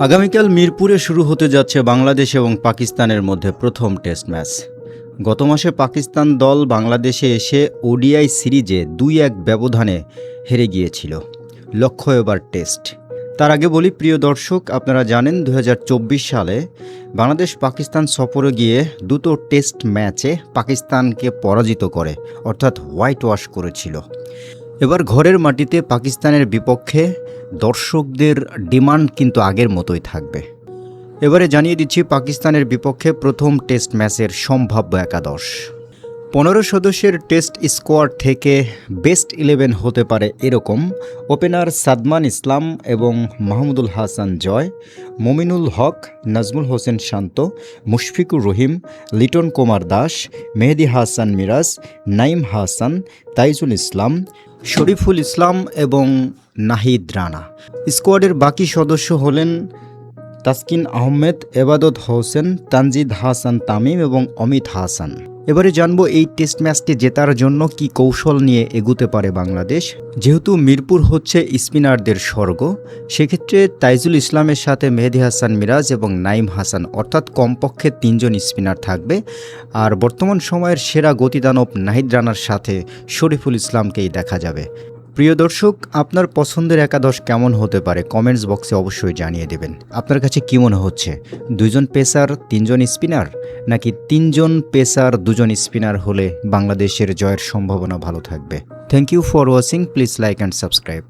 আগামীকাল মিরপুরে শুরু হতে যাচ্ছে বাংলাদেশ এবং পাকিস্তানের মধ্যে প্রথম টেস্ট ম্যাচ। গত মাসে পাকিস্তান দল বাংলাদেশে এসে ওডিআই সিরিজে ২-১ ব্যবধানে হেরে গিয়েছিল। লক্ষ্য এবার টেস্ট। তার আগে বলি প্রিয় দর্শক, আপনারা জানেন ২০২৪ সালে বাংলাদেশ পাকিস্তান সফরে গিয়ে দুটো টেস্ট ম্যাচে পাকিস্তানকে পরাজিত করে, অর্থাৎ হোয়াইট ওয়াশ করেছিল। এবার ঘরের মাটিতে পাকিস্তানের বিপক্ষে দর্শকদের ডিমান্ড কিন্তু আগের মতোই থাকবে। এবারে জানিয়ে দিচ্ছি পাকিস্তানের বিপক্ষে প্রথম টেস্ট ম্যাচের সম্ভাব্য একাদশ। ১৫ সদস্যের টেস্ট স্কোয়াড থেকে বেস্ট 11 হতে পারে এরকম: ওপেনার সাদমান ইসলাম এবং মাহমুদুল হাসান জয়, মমিনুল হক, নাজমুল হোসেন শান্ত, মুশফিকুর রহিম, লিটন কুমার দাস, মেহেদী হাসান মিরাজ, নাইম হাসান, তাইজুল ইসলাম, শরীফুল ইসলাম এবং নাহিদ রানা। স্কোয়াডের বাকি সদস্য হলেন তাসকিন আহমেদ, এবাদত হোসেন, তানজিদ হাসান তামিম এবং অমিত হাসান। এবারে জানবো এই টেস্ট ম্যাচটি জেতার জন্য কি কৌশল নিয়ে এগুতে পারে বাংলাদেশ। যেহেতু মিরপুর হচ্ছে স্পিনারদের স্বর্গ, সেক্ষেত্রে তাইজুল ইসলামের সাথে মেহেদী হাসান মিরাজ এবং নাইম হাসান, অর্থাৎ কমপক্ষে ৩ জন স্পিনার থাকবে। আর বর্তমান সময়ের সেরা গতিদানব নাহিদ রানার সাথে শরীফুল ইসলামকেই দেখা যাবে। প্রিয় দর্শক, আপনার পছন্দের একাদশ কেমন হতে পারে কমেন্টস বক্সে অবশ্যই জানিয়ে দেবেন। আপনার কাছে কী মনে হচ্ছে, ২ জন পেসার ৩ জন স্পিনার, নাকি ৩ জন পেসার ২ জন স্পিনার হলে বাংলাদেশের জয়ের সম্ভাবনা ভালো থাকবে? Thank you for watching, please like and subscribe.